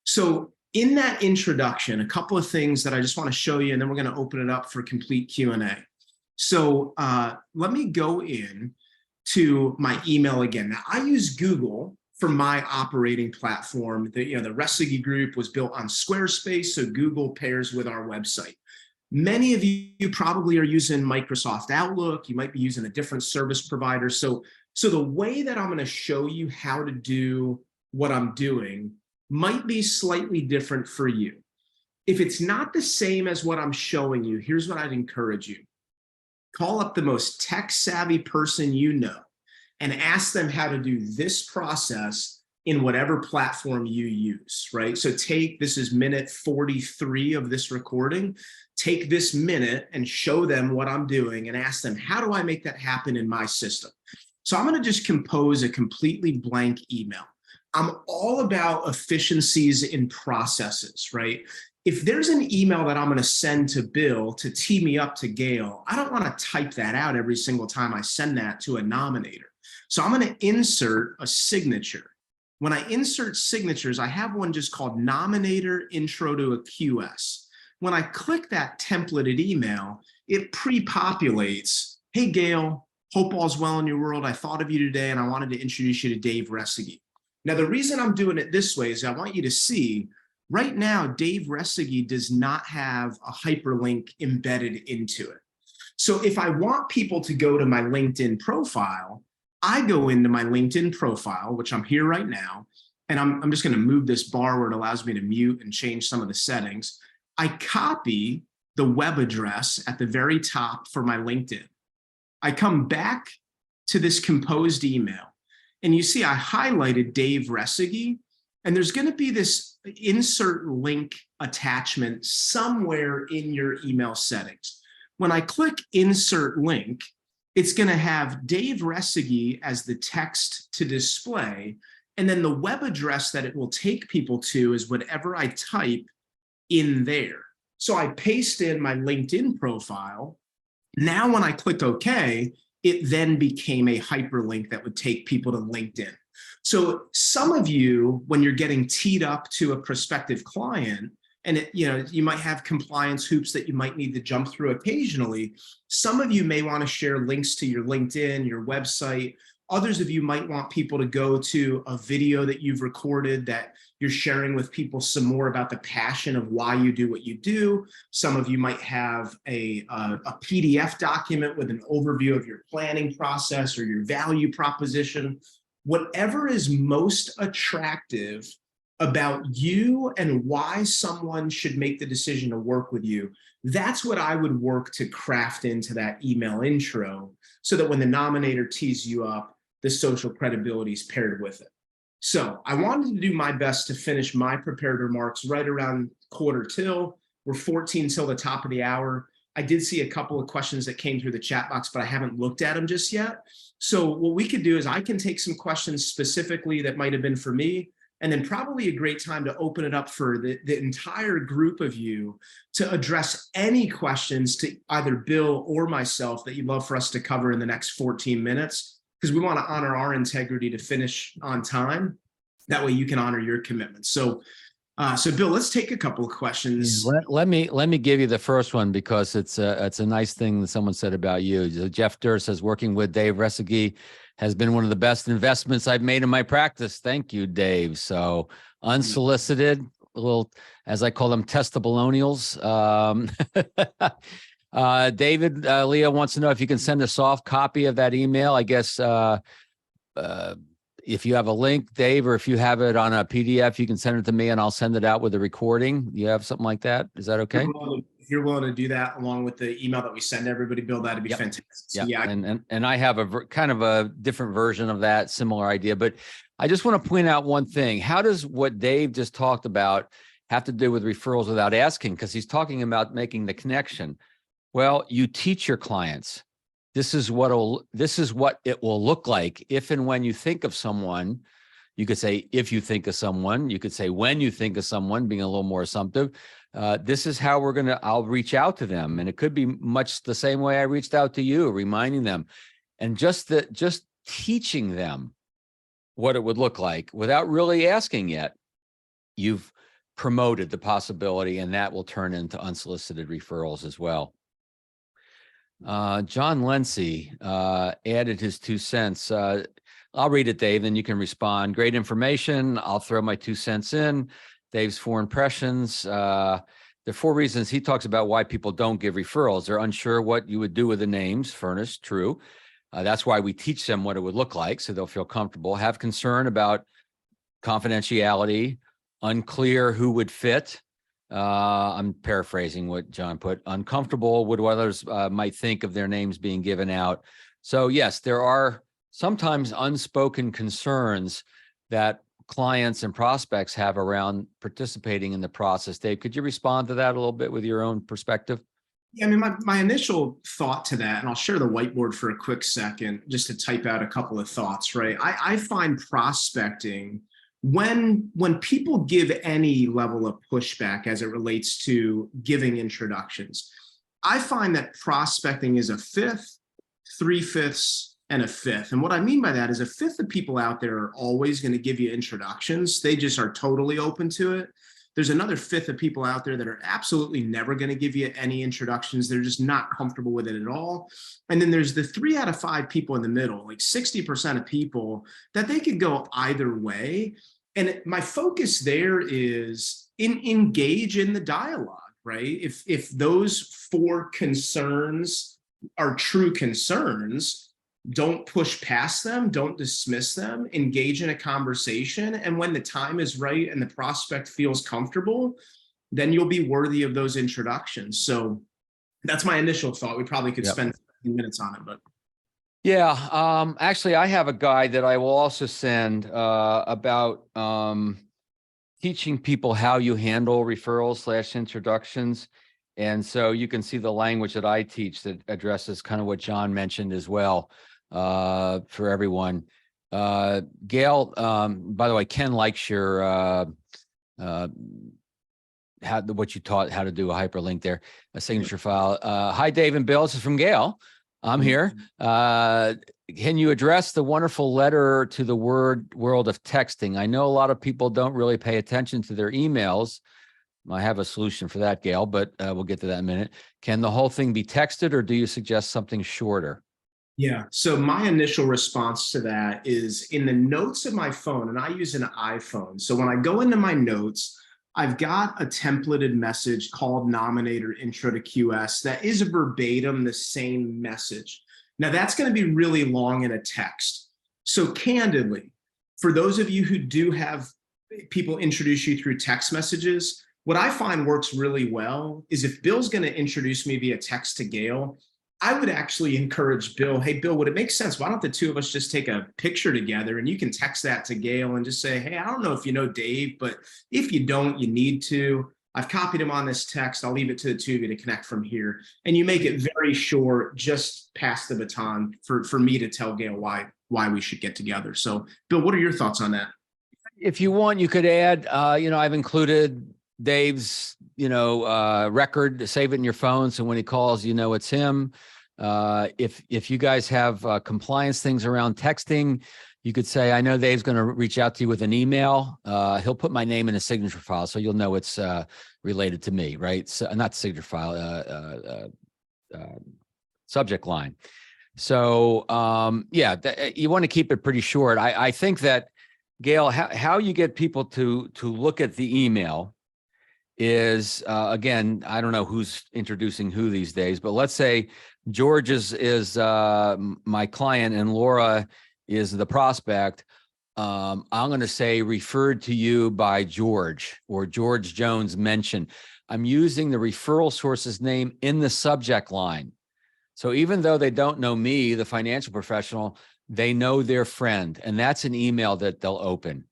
So in that introduction, a couple of things that I just want to show you, and then we're going to open it up for complete Q&A. So let me go in to my email again. Now, I use Google for my operating platform. The Resseguie group was built on Squarespace, so Google pairs with our website. Many of you probably are using Microsoft Outlook. You might be using a different service provider. So the way that I'm going to show you how to do what I'm doing might be slightly different for you. If it's not the same as what I'm showing you, here's what I'd encourage you. Call up the most tech-savvy person you know and ask them how to do this process in whatever platform you use, right? So this is minute 43 of this recording. Take this minute and show them what I'm doing and ask them, how do I make that happen in my system? So I'm going to just compose a completely blank email. I'm all about efficiencies in processes, right? If there's an email that I'm going to send to Bill to tee me up to Gail, I don't want to type that out every single time I send that to a nominator. So I'm going to insert a signature. When I insert signatures, I have one just called Nominator Intro to a QS. When I click that templated email, it pre-populates, hey, Gail, hope all's well in your world. I thought of you today, and I wanted to introduce you to Dave Resseguie. Now, the reason I'm doing it this way is I want you to see right now, Dave Resseguie does not have a hyperlink embedded into it. So if I want people to go to my LinkedIn profile, I go into my LinkedIn profile, which I'm here right now, and I'm just going to move this bar where it allows me to mute and change some of the settings. I copy the web address at the very top for my LinkedIn. I come back to this composed email, and you see I highlighted Dave Resseguie, and there's going to be this insert link attachment somewhere in your email settings. When I click insert link, it's going to have Dave Resseguie as the text to display, and then the web address that it will take people to is whatever I type in there. So I paste in my LinkedIn profile. Now when I click OK, it then became a hyperlink that would take people to LinkedIn. So some of you, when you're getting teed up to a prospective client, and you might have compliance hoops that you might need to jump through occasionally. Some of you may want to share links to your LinkedIn, your website. Others of you might want people to go to a video that you've recorded that you're sharing with people some more about the passion of why you do what you do. Some of you might have a PDF document with an overview of your planning process or your value proposition. Whatever is most attractive about you and why someone should make the decision to work with you, that's what I would work to craft into that email intro so that when the nominator tees you up, the social credibility is paired with it. So I wanted to do my best to finish my prepared remarks right around quarter till. We're 14 till the top of the hour. I did see a couple of questions that came through the chat box, but I haven't looked at them just yet. So what we could do is I can take some questions specifically that might have been for me, and then probably a great time to open it up for the entire group of you to address any questions to either Bill or myself that you'd love for us to cover in the next 14 minutes, because we want to honor our integrity to finish on time. That way you can honor your commitment. So Bill, let's take a couple of questions. Let me give you the first one because it's a nice thing that someone said about you. Jeff Durr says, working with Dave Resseguie has been one of the best investments I've made in my practice. Thank you, Dave. So unsolicited, little, as I call them, testimonials. David, Leo wants to know if you can send a soft copy of that email. I guess if you have a link, Dave, or if you have it on a PDF, you can send it to me and I'll send it out with a recording. You have something like that? Is that okay? If you're willing to do that along with the email that we send everybody, Bill, that'd be fantastic. So, yeah. And I have a kind of a different version of that similar idea, but I just want to point out one thing. How does what Dave just talked about have to do with referrals without asking? Because he's talking about making the connection. Well, you teach your clients. This is what it will look like if and when you think of someone. You could say, if you think of someone, you could say, when you think of someone, being a little more assumptive. This is how I'll reach out to them. And it could be much the same way I reached out to you, reminding them, and just teaching them what it would look like without really asking yet. You've promoted the possibility, and that will turn into unsolicited referrals as well. John Lency added his 2 cents. I'll read it, Dave, then you can respond. Great information. I'll throw my 2 cents in. Dave's 4 impressions. There are 4 reasons he talks about why people don't give referrals. They're unsure what you would do with the names. Furnished, true. That's why we teach them what it would look like so they'll feel comfortable. Have concern about confidentiality. Unclear who would fit. I'm paraphrasing what John put. Uncomfortable with what others might think of their names being given out. So yes, there are sometimes unspoken concerns that clients and prospects have around participating in the process. Dave, could you respond to that a little bit with your own perspective? Yeah, I mean, my initial thought to that, and I'll share the whiteboard for a quick second, just to type out a couple of thoughts, right? I find prospecting, when people give any level of pushback as it relates to giving introductions, I find that prospecting is a fifth, 3/5, and a fifth. And what I mean by that is a fifth of people out there are always going to give you introductions. They just are totally open to it. There's another fifth of people out there that are absolutely never going to give you any introductions. They're just not comfortable with it at all. And then there's the 3 out of 5 people in the middle, like 60% of people, that they could go either way. And my focus there is engage in the dialogue, right? If those 4 concerns are true concerns, don't push past them, don't dismiss them, engage in a conversation. And when the time is right and the prospect feels comfortable, then you'll be worthy of those introductions. So that's my initial thought. We probably could spend 15 minutes on it, but. Yeah, actually, I have a guide that I will also send about teaching people how you handle referrals / introductions. And so you can see the language that I teach that addresses kind of what John mentioned as well for everyone. Gail, by the way, Ken likes your what you taught how to do a hyperlink there, a signature file. Hi, Dave and Bill. This is from Gail. I'm here. Can you address the wonderful letter to the world of texting? I know a lot of people don't really pay attention to their emails. I have a solution for that, Gail, but we'll get to that in a minute. Can the whole thing be texted, or do you suggest something shorter? Yeah, so my initial response to that is in the notes of my phone, and I use an iPhone. So when I go into my notes, I've got a templated message called Nominator Intro to QS that is verbatim the same message. Now that's going to be really long in a text. So candidly, for those of you who do have people introduce you through text messages, what I find works really well is if Bill's going to introduce me via text to Gail, I would actually encourage Bill, hey, Bill, would it make sense? Why don't the 2 of us just take a picture together and you can text that to Gail and just say, hey, I don't know if you know Dave, but if you don't, you need to. I've copied him on this text. I'll leave it to the 2 of you to connect from here. And you make it very short, just pass the baton for me to tell Gail why we should get together. So, Bill, what are your thoughts on that? If you want, you could add, I've included Dave's, record to save it in your phone. So when he calls, it's him. If you guys have compliance things around texting, you could say, I know Dave's going to reach out to you with an email. He'll put my name in a signature file, so you'll know it's related to me, right? So not signature file, subject line. So you want to keep it pretty short. I think that, Gail, how you get people to look at the email is, again, I don't know who's introducing who these days, but let's say George is my client and Laura is the prospect. I'm going to say referred to you by George, or George Jones mentioned. I'm using the referral source's name in the subject line. So even though they don't know me, the financial professional, they know their friend, and that's an email that they'll open.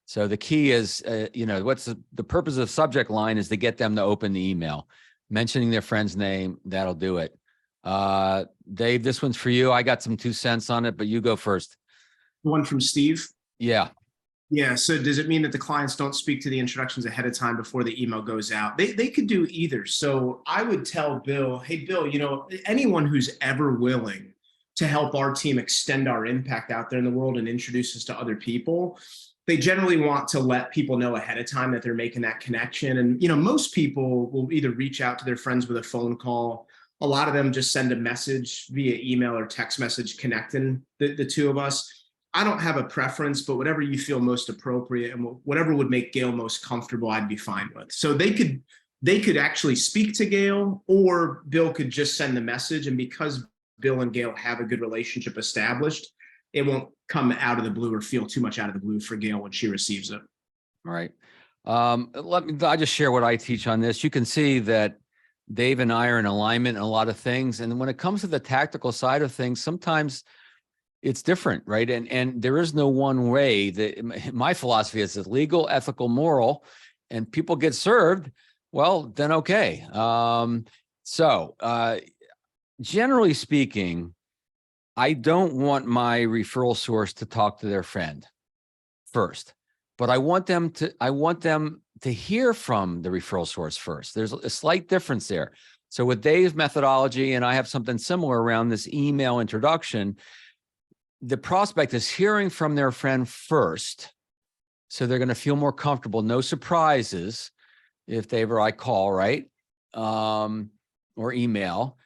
So the key is, what's the purpose of the subject line is to get them to open the email, mentioning their friend's name. That'll do it. Dave, this one's for you. I got some 2 cents on it, but you go first. One from Steve. Yeah. Yeah. So does it mean that the clients don't speak to the introductions ahead of time before the email goes out? They could do either. So I would tell Bill, hey, Bill, anyone who's ever willing to help our team extend our impact out there in the world and introduce us to other people, they generally want to let people know ahead of time that they're making that connection. And, most people will either reach out to their friends with a phone call. A lot of them just send a message via email or text message connecting the two of us. I don't have a preference, but whatever you feel most appropriate and whatever would make Gail most comfortable, I'd be fine with. So they could actually speak to Gail, or Bill could just send the message. And because Bill and Gail have a good relationship established, it won't come out of the blue or feel too much out of the blue for Gail when she receives it. All right. I just share what I teach on this. You can see that Dave and I are in alignment in a lot of things. And when it comes to the tactical side of things, sometimes it's different, right? And there is no one way. My philosophy is legal, ethical, moral, and people get served, well, then okay. Generally speaking, I don't want my referral source to talk to their friend first, but I want them to hear from the referral source first. There's a slight difference there. So with Dave's methodology, and I have something similar around this email introduction, the prospect is hearing from their friend first. So they're going to feel more comfortable. No surprises if they ever I call, right? Or email.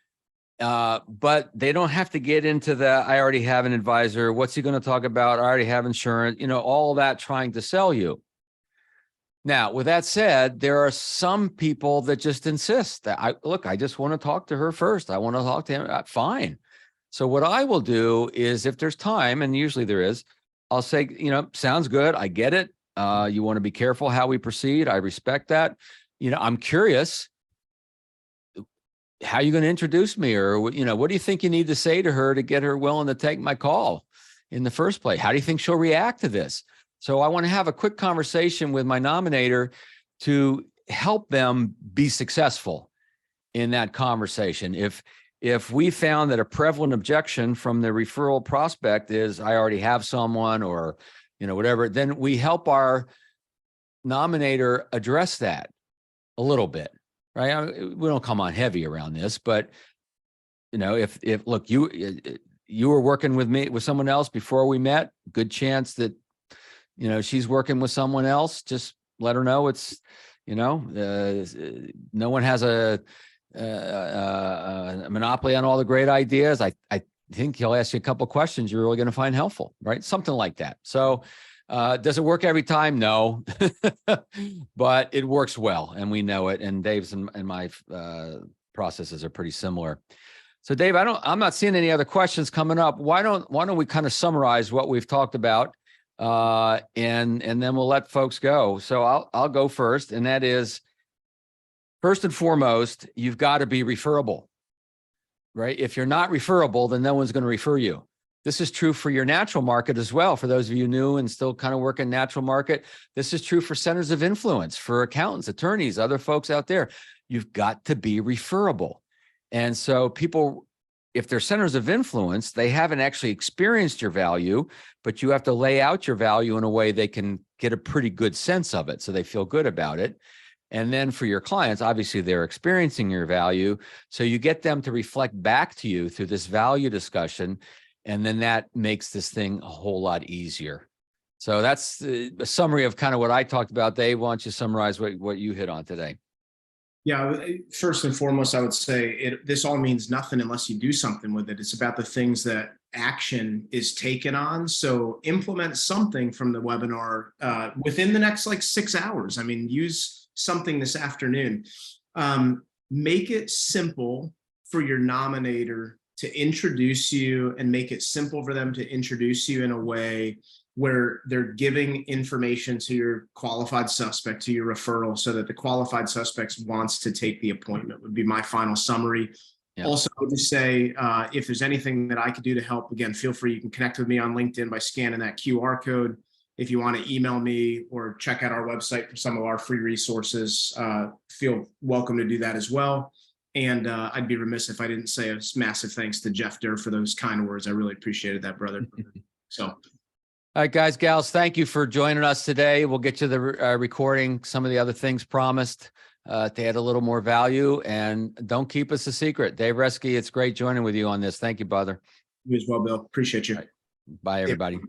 But they don't have to get into the, I already have an advisor. What's he going to talk about? I already have insurance, all that trying to sell you. Now, with that said, there are some people that just insist that I just want to talk to her first. I want to talk to him. Fine. So what I will do is, if there's time, and usually there is, I'll say, sounds good. I get it. You want to be careful how we proceed. I respect that. I'm curious, how are you going to introduce me? Or, what do you think you need to say to her to get her willing to take my call in the first place? How do you think she'll react to this? So I want to have a quick conversation with my nominator to help them be successful in that conversation. If we found that a prevalent objection from the referral prospect is, I already have someone, or, whatever, then we help our nominator address that a little bit, right? We don't come on heavy around this, but, if look, you were working with someone else before we met, good chance that, she's working with someone else. Just let her know it's, no one has a monopoly on all the great ideas. I think he'll ask you a couple of questions you're really going to find helpful, right? Something like that. So does it work every time? No, but it works well, and we know it. And Dave's and my processes are pretty similar. So Dave, I'm not seeing any other questions coming up. Why don't we kind of summarize what we've talked about, and then we'll let folks go. So I'll go first, and that is, first and foremost, you've got to be referable, right? If you're not referable, then no one's going to refer you. This is true for your natural market as well. For those of you new and still kind of work in natural market, this is true for centers of influence, for accountants, attorneys, other folks out there. You've got to be referable. And so people, if they're centers of influence, they haven't actually experienced your value, but you have to lay out your value in a way they can get a pretty good sense of it, so they feel good about it. And then for your clients, obviously they're experiencing your value. So you get them to reflect back to you through this value discussion. And then that makes this thing a whole lot easier. So that's a summary of kind of what I talked about. Dave, why don't you summarize what you hit on today? Yeah, first and foremost, I would say this all means nothing unless you do something with it. It's about the things that action is taken on. So implement something from the webinar within the next 6 hours. I mean, use something this afternoon. Make it simple for your nominator to introduce you, and make it simple for them to introduce you in a way where they're giving information to your qualified suspect, to your referral, so that the qualified suspect wants to take the appointment, would be my final summary. Yeah. Also, I would just say, if there's anything that I could do to help, again, feel free. You can connect with me on LinkedIn by scanning that QR code. If you want to email me or check out our website for some of our free resources, feel welcome to do that as well. And I'd be remiss if I didn't say a massive thanks to Jeff Durr for those kind words. I really appreciated that, brother. So. All right, guys, gals, thank you for joining us today. We'll get you the recording, some of the other things promised to add a little more value, and don't keep us a secret. Dave Resseguie, it's great joining with you on this. Thank you, brother. You as well, Bill. Appreciate you. Right. Bye, everybody.